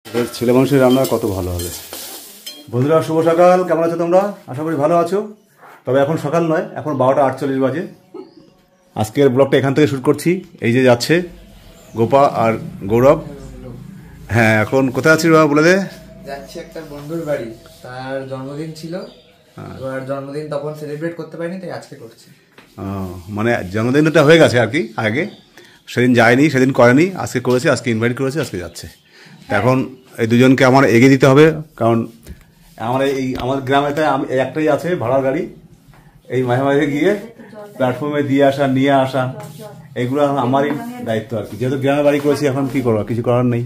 ছেলে মানুষের রান্না কত ভালো হবে। বন্ধুরা শুভ সকাল, কেমন আছো তোমরা? আশা করি ভালো আছো। তবে এখন সকাল নয়, এখন 12টা 48 বাজে। আজকের ব্লগটা এখান থেকে শুট করছি। এই যে যাচ্ছে গোপা আর গৌরব। হ্যাঁ, এখন কোথায় আছি বাবা বলে দে। যাচ্ছি একটা বন্ধুর বাড়ি, তার জন্মদিন ছিল, এবার জন্মদিন তখন সেলিব্রেট করতে পারিনি, তাই আজকে করছি। মানে জন্মদিনটা হয়ে গেছে আর কি, আগে সেদিন যায়নি, সেদিন করেনি, আজকে করেছে, আজকে ইনভাইট করেছে, আজকে যাচ্ছে। এখন এই দুজনকে আমার এগিয়ে দিতে হবে, কারণ আমাদের গ্রামেতে একটাই আছে ভাড়ার গাড়ি। এই মাঝে মাঝে গিয়ে প্ল্যাটফর্মে দিয়ে আসা, নিয়ে আসা, এগুলো আমারই দায়িত্ব আর কি। যেহেতু গ্রামে বাড়ি করেছি, এখন কি করবো, কিছু করার নেই।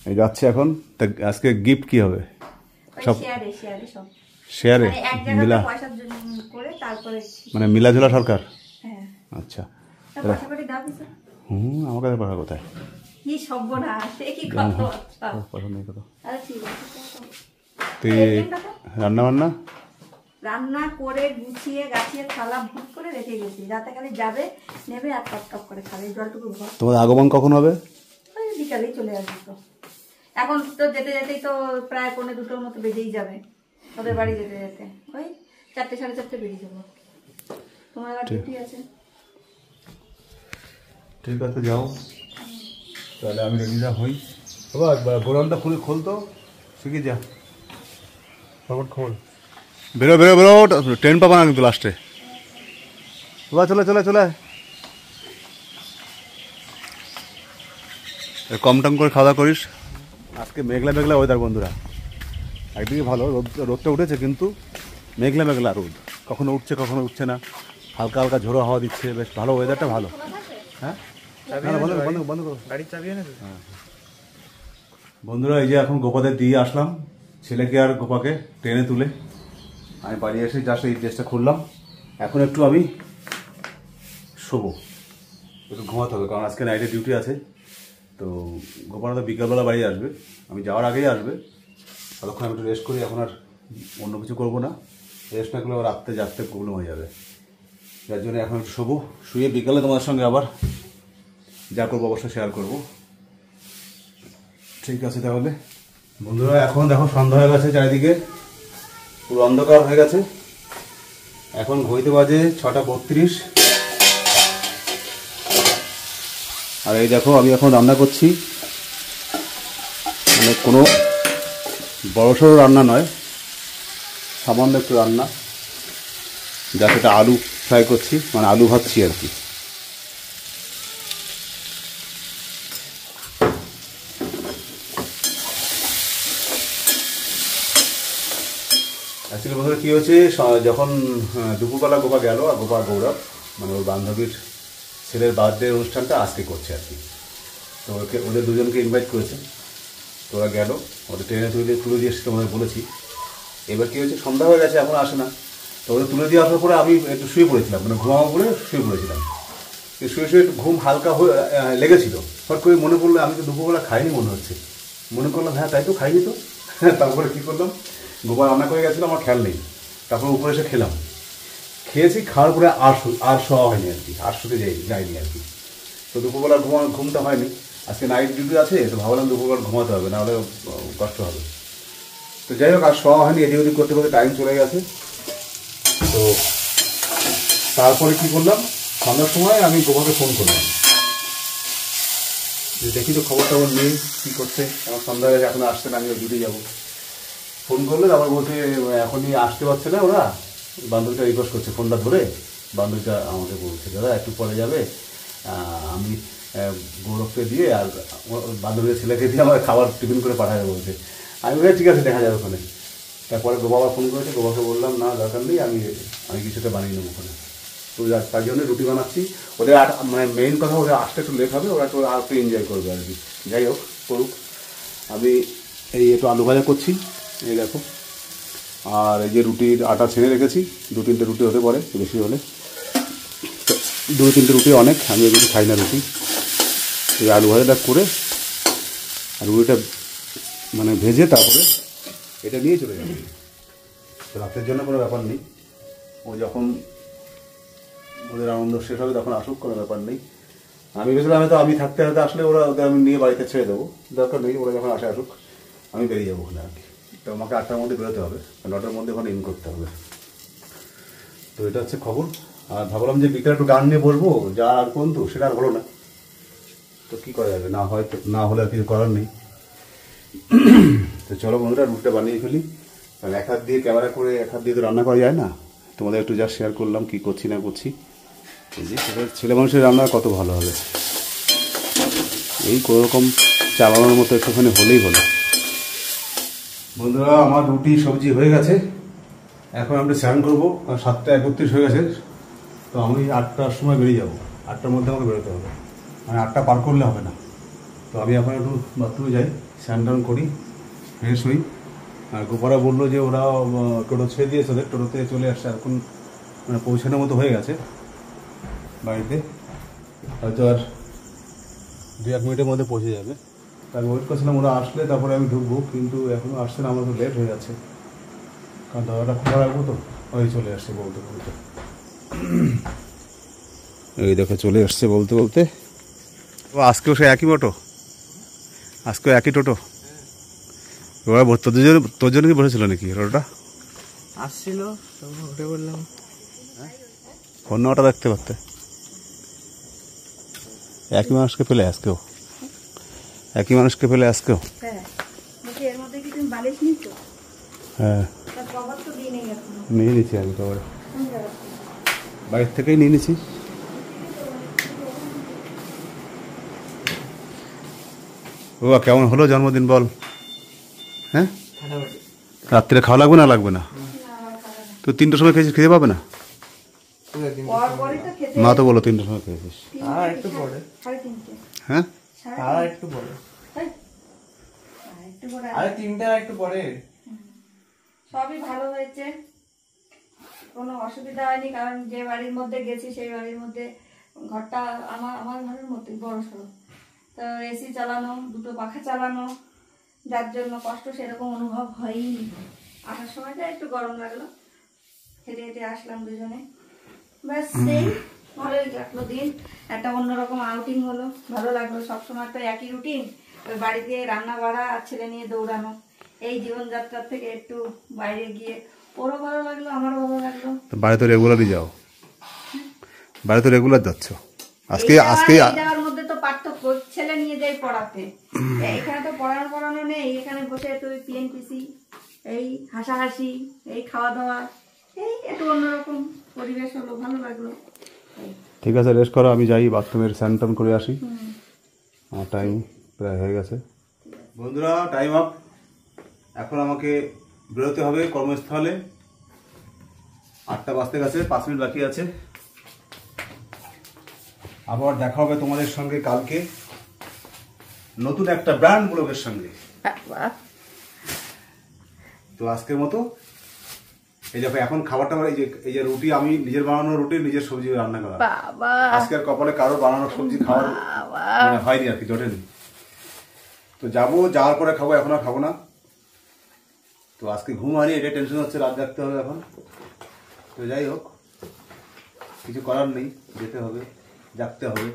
এই যাচ্ছে এখন। তা আজকে গিফট কি হবে? সব শেয়ারে মিলা, মানে মিলাঝোলা সরকার। আচ্ছা, আমার কাছে পাঠা কোথায়? তুই রান্না বান্না রান্না করে গুছিয়ে গাছিয়ে থালা ভুট করে রেখে গেছি, যাতে খালি যাবে নেবে আর টপ টপ করে খাবে। জলটুকু তোমাদের আগমন কখন হবে? বিকালেই চলে আসবে। তো এখন তো যেতে যেতেই তো প্রায় 1:45 মতো বেজেই যাবে ওদের বাড়ি যেতে যেতে। ওই 4টে 4:30 বেরিয়ে যাবো। তোমার আবার ডিউটি আছে। ঠিক আছে, যাও তাহলে, আমি রেডিটা হই। বাবা গোরানটা খোলতো, শিখে যা, খোল, বেরো বেরো বেরো, ট্রেন পাবা না কিন্তু লাস্টে। বাবা চলে চলে চলে, কম টম করে খাওয়া দাওয়া করিস। আজকে মেঘলা মেঘলা ওয়েদার বন্ধুরা, একদিকে ভালো রোদটা উঠেছে, কিন্তু মেঘলা মেঘলা রোদ, কখনো উঠছে কখনো উঠছে না, হালকা হালকা ঝোড়ো হাওয়া দিচ্ছে, বেশ ভালো ওয়েদারটা ভালো। হ্যাঁ বন্ধ করো, গাড়ির চাবি এনে। হ্যাঁ বন্ধুরা, এই যে এখন গোপাদের দিয়ে আসলাম, ছেলেকে আর গোপাকে ট্রেনে তুলে আমি বাড়ি এসে জাস্ট এই ড্রেসটা খুললাম। এখন একটু আমি শোবো, একটু ঘুমাতে হবে, কারণ আজকে নাইটে ডিউটি আছে। তো গোপাল তো বিকালবেলা বাড়ি আসবে, আমি যাওয়ার আগেই আসবে। ততক্ষণ আমি একটু রেস্ট করি, এখন আর অন্য কিছু করবো না। রেস্ট না করলে রাত্রে জাগতে প্রবলেম হয়ে যাবে, যার জন্য এখন একটু শোবো। শুয়ে বিকালে তোমাদের সঙ্গে আবার যা করবো অবশ্যই শেয়ার করবো। ঠিক আছে তাহলে বন্ধুরা, এখন দেখো সন্ধ্যা হয়ে গেছে, চারিদিকে পুরো অন্ধকার হয়ে গেছে। এখন ঘড়িতে বাজে 6টা 32। আর এই দেখো আমি এখন রান্না করছি, মানে কোনো বড়সড় রান্না নয়, সামান্য একটু রান্না। যা সেটা আলু ফ্রাই করছি, মানে আলু ভাজছি আর কি। অ্যাকচুয়ালি বন্ধুরা কী হয়েছে, যখন দুপুরবেলা গোপা গেল, আর গোপা গৌরব মানে ওর বান্ধবীর ছেলের বার্থডে অনুষ্ঠানটা আজকে করছে আর কি। তো ওদের দুজনকে ইনভাইট করেছে, তো ওরা গেল, ওদের ট্রেনে তুলে দিয়ে এসে তোমাদের বলেছি। এবার কী হয়েছে, সন্ধ্যা হয়ে গেছে, এখন আসে না। তো ওদের তুলে দিয়ে আসার পরে আমি একটু শুয়ে পড়েছিলাম, মানে ঘুমাবো বলে শুয়ে পড়েছিলাম। শুয়ে শুয়ে একটু ঘুম হালকা হয়ে লেগেছিল। হট করে মনে পড়লো আমি তো দুপুরবেলা খাইনি মনে হচ্ছে। মনে করলাম হ্যাঁ তাই তো, খাইনি তো। তারপরে কী করলাম, গোপাল রান্না করে গেছিলো, আমার খেয়াল নেই। তারপর উপরে এসে খেলাম, খেয়েছি, খাওয়ার পরে আর শোয়া হয়নি আর কি, আর শুতে যায়নি আর কি। তো দুপুরবেলা ঘুমটা হয়নি। আজকে নাইট ডিউটি আছে, তো ভাবলাম দুপুরবেলা ঘুমাতে হবে, নাহলে কষ্ট হবে। তো যাই হোক, আর শোয়া হয়নি, এদিক ওদিক করতে করতে টাইম চলে গেছে। তো তারপরে কী করলাম, সন্ধ্যার সময় আমি গোপাকে ফোন করলাম যে দেখি তো খবর টবর নেই, কী করছে। আমার সন্ধ্যা গেছে, এখন আসছে না, আমি ডিউটি যাবো। ফোন করলে আবার বলছে এখনই আসতে পারছে না ওরা। বান্ধবীটা রিকোয়েস্ট করছে, ফোনটা ধরে বান্ধবীটা আমাকে বলছে দাদা একটু পরে যাবে, আমি গৌরবকে দিয়ে আর বান্ধবীর ছেলেকে দিয়ে আমার খাবার টিফিন করে পাঠাবে বলছে। আমি বলি ঠিক আছে, দেখা যাবে ওখানে। তারপরে গোবাবা ফোন করেছে, গোবাকে বললাম না দরকার নেই, আমি কিছুটা বানিয়ে নেবো ওখানে। তো তার জন্য রুটি বানাচ্ছি। ওদের মানে মেইন কথা, ওদের আসতে একটু লেট হবে, ওরা একটু আর একটু এনজয় করবে আর কি। যাই হোক করুক। আমি এই একটু আলু ভাজা করছি, এই দেখো। আর এই যে রুটির আটা ছেড়ে রেখেছি, 2-3টে রুটি হতে পারে, বেশি হলে 2-3টে রুটি অনেক, আমি এগুলো খাই না রুটি। এই আলু ভাজাটা করে আর রুটিটা মানে ভেজে তারপরে এটা নিয়ে চলে যাবে। তো রাতের জন্য কোনো ব্যাপার নেই, ও যখন ওদের আনন্দ শেষ হবে তখন আসুক, কোনো ব্যাপার নেই। আমি ভেবেছিলাম হয়তো আমি থাকতে হয়তো আসলে ওরা ওদের আমি নিয়ে বাড়িতে ছেড়ে দেবো, দরকার নেই, ওরা যখন আসে আসুক, আমি বেরিয়ে যাবো ওখানে আর কি। তো আমাকে 8টার মধ্যে বেরোতে হবে, 9টার মধ্যে ওখানে ইন করতে হবে। তো এটা হচ্ছে খবর। আর ভাবলাম যে বিকেলে একটু গান নিয়ে বলবো, যা আর কোন তো সেটা আর হলো না। তো কী করা যাবে, না হয় না হলে আর কিছু করার নেই। তো চলো বন্ধুরা রুটিটা বানিয়ে ফেলি, কারণ এক হাত দিয়ে ক্যামেরা করে এক হাত দিয়ে তো রান্না করা যায় না। তোমাদের একটু যা শেয়ার করলাম কী করছি না করছি। এই যে ছেলে মানুষের রান্না কত ভালো হবে, এই কোনোরকম চালানোর মতো একটুখানি হলেই হলো। বন্ধুরা আমার রুটি সবজি হয়ে গেছে, এখন আমরা স্নান করবো। 7:31 হয়ে গেছে। তো আমি 8টার সময় বেরিয়ে যাবো, 8টার মধ্যে আমাকে বেরোতে হবে, মানে 8টা পার করলে হবে না। তো আমি এখন একটু বাথরুমে যাই, স্নান টান করি, ফ্রেশ হই। আর গোপারা বললো যে ওরা টোটো ছেড়ে দিয়েছে, ওদের টোটোতে চলে আসছে, এখন মানে পৌঁছানোর মতো হয়ে গেছে বাড়িতে, হয়তো আর 2-1 মিনিটের মধ্যে পৌঁছে যাবে। তাই ওয়েট করছিলাম ওরা আসলে তারপরে আমি ঢুকবো, কিন্তু এখনও আসছে না, আমার তো লেট হয়ে যাচ্ছে, কারণ দরজাটা খোলা রাখবো। তো ওই চলে আসছে বলতে বলতে, এই দেখো চলে আসছে বলতে বলতে। ও আজকেও সে একই টোটো, আজকেও একই টোটো। ওরা তোর জন্য কি বসেছিল নাকি টোটোটা? আসছিল, উঠে বললাম অন্য ওটা দেখতে পারতে, একই মানুষকে পেলে আজকেও, একই মানুষকে পেলে আজকেও। হ্যাঁ, বলছি এর মধ্যে কি তুমি বালিশ নিচ্ছো? হ্যাঁ তার কভার তো দিই নেই এখনো। নিয়ে নিচ্ছি আমি কভার, কোন জায়গা থেকে? বাইরে থেকেই নিয়ে নিচ্ছি। ও কেমন হলো জন্মদিন বল? হ্যাঁ, ফাটাফাটি। রাত্রে খাওয়া লাগবে না লাগবে না? তো 3টার সময় খেয়েছিস, খেতে পাবে না? পরপরই তো খেতে মা তো বলো 3টার সময় খেয়েছিস। আর একটু পরে, 3:30। হ্যাঁ আর একটু পরে, হেই, আর একটু পরে আরে 3টা একটু পরে। সবই ভালো হয়েছে, কোনো অসুবিধা হয়নি, কারণ যে বাড়ির মধ্যে গেছি সেই বাড়ির মধ্যে ঘরটা আমার ঘরের মতোই বড় সড়ো। তো এসি চালানো, 2টো পাখা চালানো, যার জন্য কষ্ট সেরকম অনুভব হয়ই। আসার সময়টা একটু গরম লাগলো, হেঁটে হেঁটে আসলাম দুজনে, ব্যাস সেই ভালোই কাটলো দিন। একটা অন্যরকম আউটিং হলো, ভালো লাগলো। সবসময় তো একই রুটিন, ওই বাড়িতে রান্না বাড়া আর ছেলে নিয়ে দৌড়ানো, এই জীবনযাত্রার থেকে একটু বাইরে গিয়ে ওরও ভালো লাগলো, আমারও ভালো লাগলো। বাড়ি তো রেগুলারই যাও, বাড়ি তো রেগুলার যাচ্ছ। আজকে যাওয়ার মধ্যে তো পার্থক্য, ছেলে নিয়ে যাই পড়াতে, এখানে তো পড়ানো নেই, এখানে বসে তুই পিএনপিসি, এই হাসাহাসি, এই খাওয়া দাওয়া, এই একটু অন্যরকম পরিবেশ হলো, ভালো লাগলো। ঠিক আছে, রেস্ট করো, আমি যাই বাথরুমের স্নান টান করে আসি, আমার টাইম প্রায় হয়ে গেছে। বন্ধুরা টাইম আপ, এখন আমাকে বেরোতে হবে কর্মস্থলে। 8টা বাজতে গেছে, 5 মিনিট বাকি আছে। আবার দেখা হবে তোমাদের সঙ্গে কালকে নতুন একটা ব্র্যান্ড ব্লগের সঙ্গে। তো আজকের মতো এই দেখো, এখন খাবারটা এই যে রুটি, আমি নিজের বানানো রুটি, নিজের সবজি রান্না করা। আজকের কপালে কারোর বানানো সবজি খাওয়ার মানে হয়নি আর কি, জোটেনি। তো যাবো, যাওয়ার পরে খাবো, এখন আর খাবো না। তো আজকে ঘুম হয়নি, এটা টেনশন হচ্ছে, রাত জাগতে হবে এখন। তো যাই হোক, কিছু করার নেই, যেতে হবে, জাগতে হবে।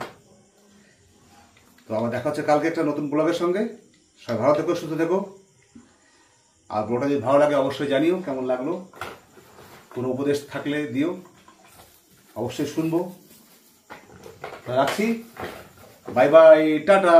তো আমার দেখা হচ্ছে কালকে একটা নতুন ব্লগের সঙ্গে। সবাই ভালো থেকো, সুস্থ থেকো। আর ব্লগটা যদি ভালো লাগে অবশ্যই জানিও কেমন লাগলো, কোনো উপদেশ থাকলে দিও, অবশ্যই শুনবো। রাখছি, বাই বাই, টাটা।